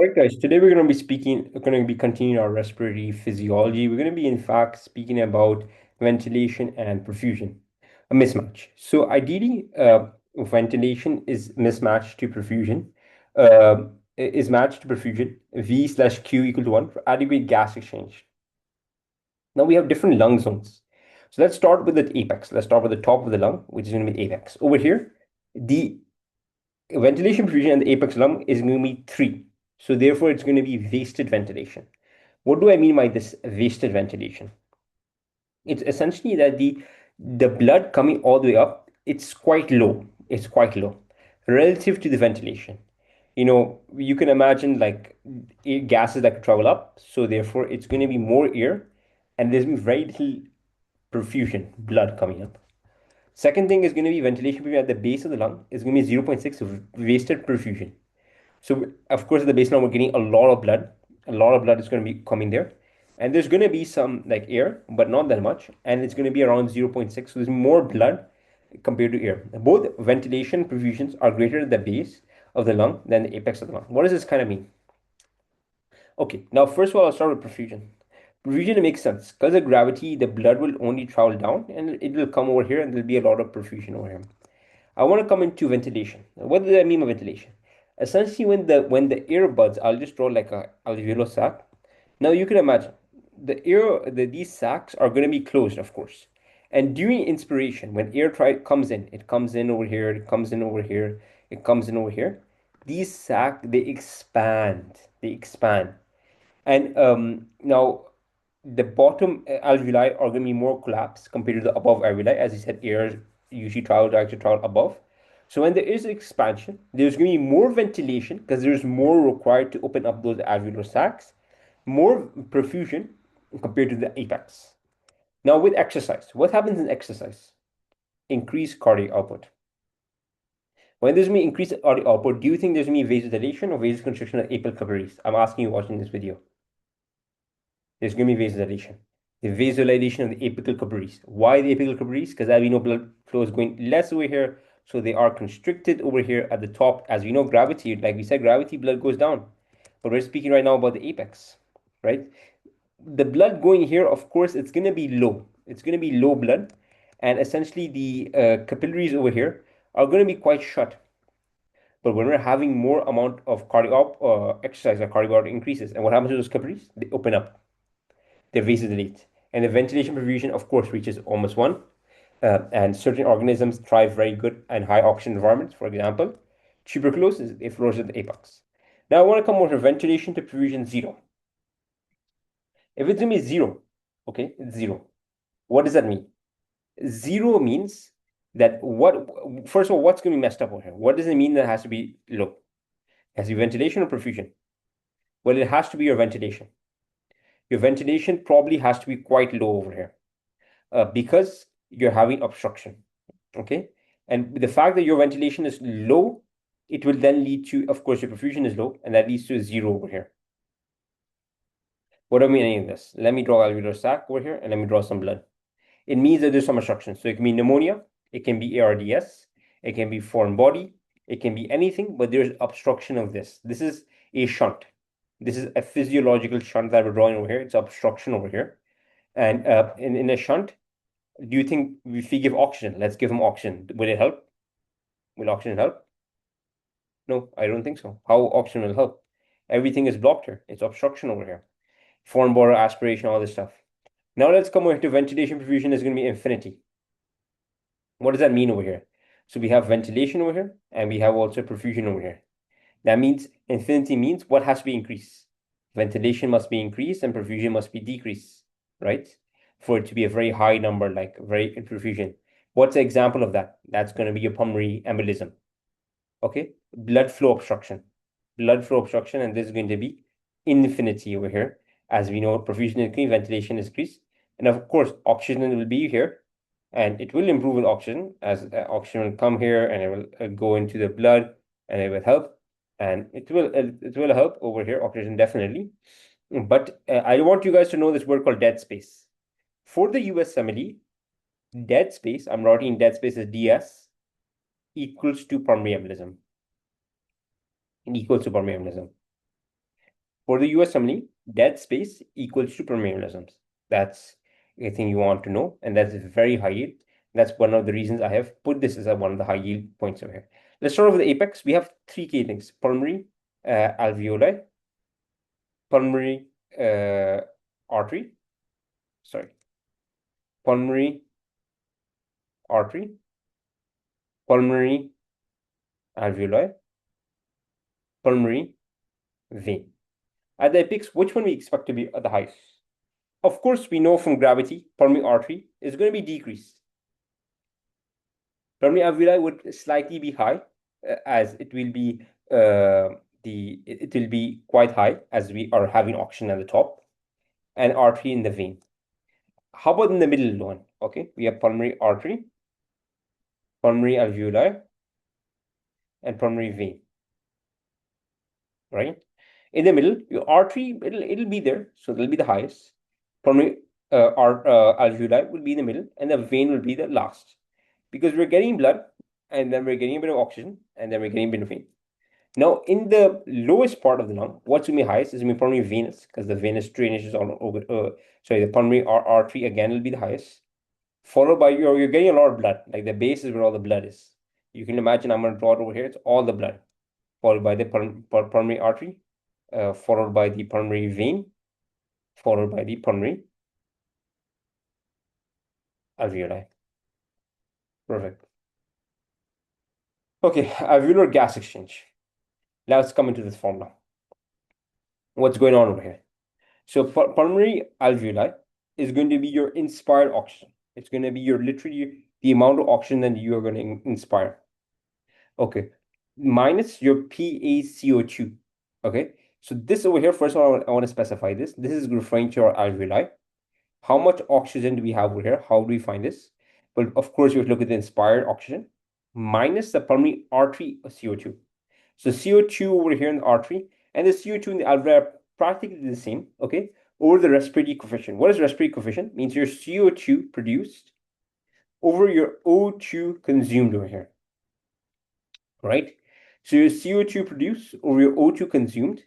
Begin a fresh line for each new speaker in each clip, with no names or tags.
All right, guys. Today we're going to be continuing our respiratory physiology. We're going to be, in fact, speaking about ventilation and perfusion, a mismatch. So, ideally, ventilation is mismatched to perfusion, is matched to perfusion, V slash Q equal to 1 for adequate gas exchange. Now, we have different lung zones. So, let's start with the apex. Let's start with the top of the lung, which is going to be apex. Over here, the ventilation perfusion and the apex lung is going to be 3. So therefore, it's going to be wasted ventilation. What do I mean by this wasted ventilation? It's essentially that the blood coming all the way up, it's quite low. It's quite low relative to the ventilation. You can imagine like gases that could travel up. So therefore, it's going to be more air, and there's going to be very little perfusion, blood coming up. Second thing is going to be ventilation perfusion at the base of the lung is going to be 0.6 wasted perfusion. So of course, at the baseline, we're getting a lot of blood. A lot of blood is going to be coming there. And there's going to be some like air, but not that much. And it's going to be around 0.6. So there's more blood compared to air. Both ventilation perfusions are greater at the base of the lung than the apex of the lung. What does this kind of mean? Okay, now first of all, I'll start with perfusion. Perfusion makes sense. Because of gravity, the blood will only travel down and it will come over here and there'll be a lot of perfusion over here. I want to come into ventilation. What does that mean by ventilation? Essentially, when the earbuds, I'll just draw like a alveolar sac. Now you can imagine these sacs are going to be closed, of course. And during inspiration, when comes in, it comes in over here, it comes in over here, it comes in over here. These they expand, and now the bottom alveoli are going to be more collapsed compared to the above alveoli. As I said, air usually actually travel above. So when there is expansion, there's going to be more ventilation because there's more required to open up those alveolar sacs, more perfusion compared to the apex. Now with exercise, what happens in exercise? Increased cardiac output. When there's going to be increased cardiac output, do you think there's going to be vasodilation or vasoconstriction of apical capillaries? I'm asking you watching this video. There's going to be vasodilation. The vasodilation of the apical capillaries. Why the apical capillaries? Because as we know, blood flow is going less over here, so they are constricted over here at the top. As we know, gravity, like we said, gravity, blood goes down. But we're speaking right now about the apex, right? The blood going here, of course, it's going to be low. It's going to be low blood. And essentially, the capillaries over here are going to be quite shut. But when we're having more amount of cardiac exercise, our cardiac output increases. And what happens to those capillaries? They open up. They vasodilate. And the ventilation perfusion, of course, reaches almost 1. And certain organisms thrive very good in high oxygen environments. For example, tuberculosis, it flows at the apex. Now I want to come over to ventilation to perfusion 0. If it's going to be 0, okay, it's 0. What does that mean? 0 means that first of all, what's going to be messed up over here? What does it mean that it has to be low? It has to be ventilation or perfusion? Well, it has to be your ventilation. Your ventilation probably has to be quite low over here because you're having obstruction, okay? And the fact that your ventilation is low, it will then lead to, of course, your perfusion is low, and that leads to a 0 over here. What do I mean of this? Let me draw alveolar sac over here, and let me draw some blood. It means that there's some obstruction. So it can be pneumonia, it can be ARDS, it can be foreign body, it can be anything, but there's obstruction of this. This is a shunt. This is a physiological shunt that we're drawing over here. It's obstruction over here. And in a shunt, do you think if we give oxygen, let's give him oxygen, will it help? Will oxygen help? No, I don't think so. How oxygen will help? Everything is blocked here. It's obstruction over here. Foreign body aspiration, all this stuff. Now let's come over to ventilation perfusion is going to be infinity. What does that mean over here? So we have ventilation over here, and we have also perfusion over here. That means infinity means what has to be increased? Ventilation must be increased and perfusion must be decreased, right? For it to be a very high number, like very perfusion. What's the example of that? That's going to be a pulmonary embolism. Okay, blood flow obstruction. Blood flow obstruction, and this is going to be infinity over here. As we know, perfusion is increased, ventilation is increased. And of course, oxygen will be here. And it will improve with oxygen, as oxygen will come here and it will go into the blood and it will help. And it will help over here, oxygen definitely. But I want you guys to know this word called dead space. For the USMLE, dead space, I'm writing dead space as DS, equals to pulmonary embolism. It equals to pulmonary embolism. For the USMLE, dead space equals to permeabilisms. That's a thing you want to know, and that's very high yield. That's one of the reasons I have put this as one of the high yield points over here. Let's start with the apex. We have three key things: pulmonary, alveoli, pulmonary artery, sorry, pulmonary artery, pulmonary alveoli, pulmonary vein. At the apex, which one we expect to be at the highest? Of course, we know from gravity, pulmonary artery is going to be decreased. Pulmonary alveoli would slightly be high, as it will be it will be quite high as we are having oxygen at the top, and artery in the vein. How about in the middle one? Okay, we have pulmonary artery, pulmonary alveoli, and pulmonary vein. Right? In the middle, your artery, it'll be there, so it'll be the highest. Pulmonary alveoli will be in the middle, and the vein will be the last. Because we're getting blood, and then we're getting a bit of oxygen, and then we're getting a bit of vein. Now, in the lowest part of the lung, what's going to be highest is going to be pulmonary venous, because the venous drainage is all over. The pulmonary artery again will be the highest, followed by you're getting a lot of blood. Like the base is where all the blood is. You can imagine I'm going to draw it over here. It's all the blood, followed by the pulmonary artery, followed by the pulmonary vein, followed by the pulmonary alveoli. Perfect. Okay, alveolar gas exchange. Now let's come into this formula. What's going on over here? So pulmonary alveoli is going to be your inspired oxygen. It's going to be your literally the amount of oxygen that you are going to inspire. Okay, minus your PaCO2. Okay, so this over here, first of all, I want to specify this. This is referring to our alveoli. How much oxygen do we have over here? How do we find this? Well, of course, you have to look at the inspired oxygen minus the pulmonary artery CO2. So CO2 over here in the artery and the CO2 in the alveoli are practically the same, okay, over the respiratory coefficient. What is respiratory coefficient? Means your CO2 produced over your O2 consumed over here, right? So your CO2 produced over your O2 consumed.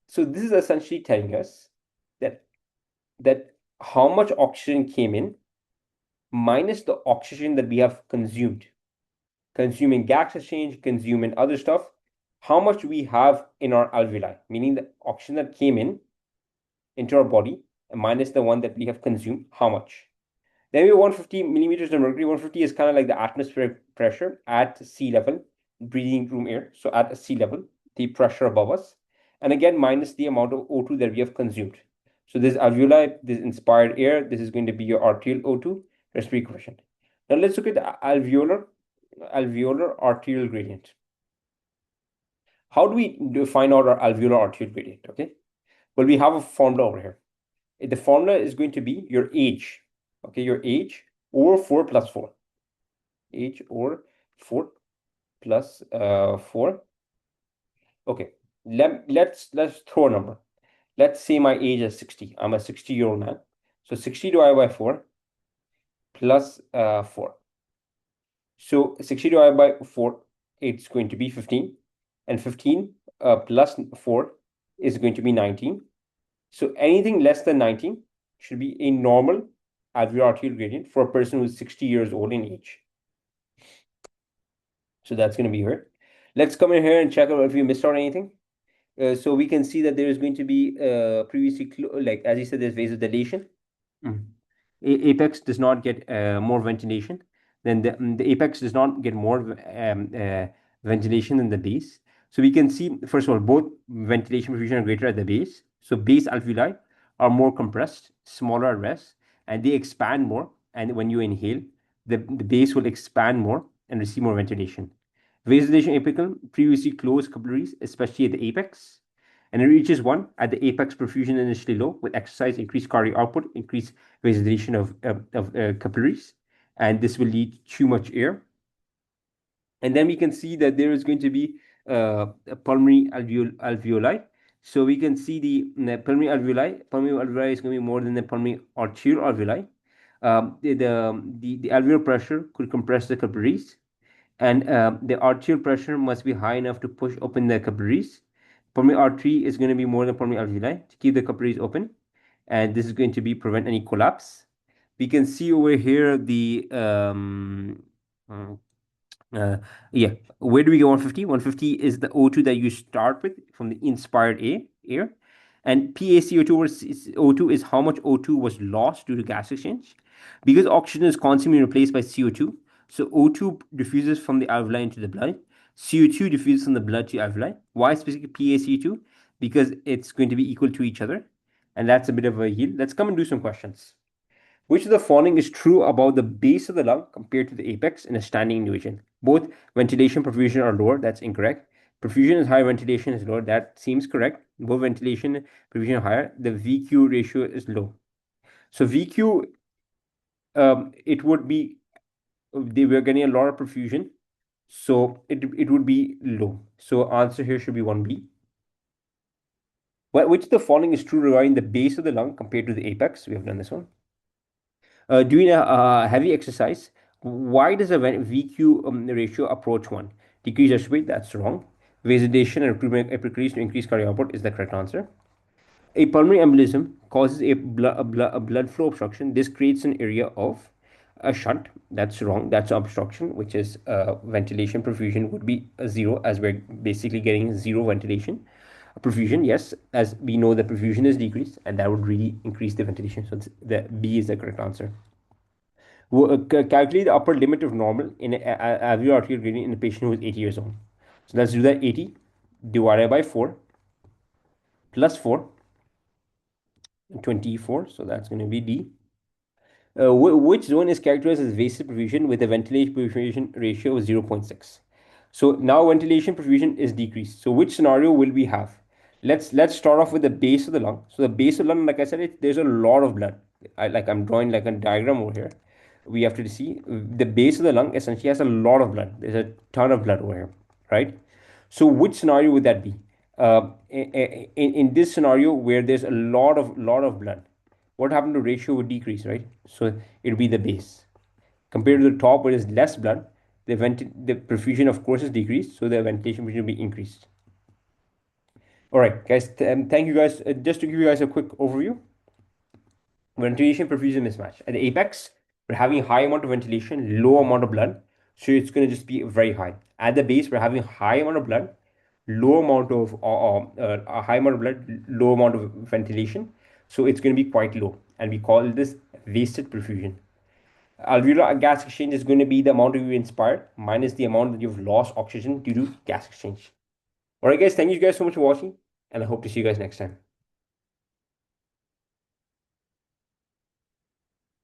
So this is essentially telling us that how much oxygen came in minus the oxygen that we have consumed, consuming gas exchange, consuming other stuff, how much we have in our alveoli, meaning the oxygen that came in into our body minus the one that we have consumed, how much. Then we have 150 millimeters of mercury. 150 is kind of like the atmospheric pressure at sea level, breathing room air. So at sea level, the pressure above us. And again, minus the amount of O2 that we have consumed. So this alveoli, this inspired air, this is going to be your arterial O2 respiratory coefficient. Now let's look at the alveolar arterial gradient. How do we find out our alveolar arterial gradient? Okay, well, we have a formula over here. The formula is going to be your age. Okay, your age over 4 plus 4. Age over 4 plus 4. Okay, let's throw a number. Let's say my age is 60. I'm a 60-year-old man. So 60 divided by 4 plus 4. So 60 divided by 4, it's going to be 15. And 15 plus 4 is going to be 19. So anything less than 19 should be a normal alveolar arterial gradient for a person who's 60 years old in age. So that's going to be here. Let's come in here and check out if we missed out anything. So we can see that there is going to be previously, like as you said, there's vasodilation. Apex does not get more ventilation. Then the apex does not get more ventilation than the base. So we can see, first of all, both ventilation perfusion are greater at the base. So base alveoli are more compressed, smaller at rest, and they expand more. And when you inhale, the base will expand more and receive more ventilation. Vasodilation apical previously closed capillaries, especially at the apex, and it reaches 1 at the apex, perfusion initially low. With exercise, increased cardiac output, increased vasodilation of capillaries, and this will lead to too much air. And then we can see that there is going to be a pulmonary alveoli. So we can see the pulmonary alveoli. Pulmonary alveoli is going to be more than the pulmonary arterial alveoli. The alveolar pressure could compress the capillaries, and the arterial pressure must be high enough to push open the capillaries. Pulmonary artery is going to be more than pulmonary alveoli to keep the capillaries open, and this is going to be prevent any collapse. We can see over here the uh, uh, yeah, where do we get 150? 150 is the O2 that you start with from the inspired air. And PaCO2 is how much O2 was lost due to gas exchange. Because oxygen is constantly replaced by CO2, so O2 diffuses from the alveoli into the blood. CO2 diffuses from the blood to alveoli. Why specifically PaCO2? Because it's going to be equal to each other. And that's a bit of a yield. Let's come and do some questions. Which of the following is true about the base of the lung compared to the apex in a standing individual? Both ventilation perfusion are lower. That's incorrect. Perfusion is higher, ventilation is lower. That seems correct. Both ventilation perfusion are higher. The VQ ratio is low. So VQ, it would be, they were getting a lot of perfusion. So it would be low. So answer here should be 1B. Which of the following is true regarding the base of the lung compared to the apex? We have done this one. Doing a heavy exercise, why does a VQ ratio approach 1? Decrease respirate, that's wrong. Vasodilation and recruitment to increase cardiac output is the correct answer. A pulmonary embolism causes a blood flow obstruction. This creates an area of a shunt. That's wrong. That's obstruction, which is ventilation perfusion would be a zero, as we're basically getting zero ventilation. Perfusion, yes, as we know the perfusion is decreased, and that would really increase the ventilation. So the B is the correct answer. Calculate the upper limit of normal in alveolar arterial gradient in a patient who is 80 years old. So let's do that. 80 divided by 4 plus 4, 24. So that's going to be D. Which zone is characterized as vascular perfusion with a ventilation perfusion ratio of 0.6? So now ventilation perfusion is decreased. So which scenario will we have? Let's start off with the base of the lung. So the base of the lung, like I said, there's a lot of blood. I'm drawing like a diagram over here. We have to see the base of the lung essentially has a lot of blood. There's a ton of blood over here, right? So which scenario would that be? In this scenario where there's a lot of blood, what happened to ratio would decrease, right? So it would be the base. Compared to the top where there's less blood, the perfusion of course is decreased, so the ventilation will be increased. All right, guys, thank you guys. Just to give you guys a quick overview, ventilation perfusion mismatch. At the apex, we're having high amount of ventilation, low amount of blood, so it's going to just be very high. At the base, we're having high amount of blood, low amount of a high amount of blood, low amount of ventilation, so it's going to be quite low, and we call this wasted perfusion. Alveolar gas exchange is going to be the amount you inspired minus the amount that you've lost oxygen due to gas exchange. All right, guys, thank you guys so much for watching, and I hope to see you guys next time.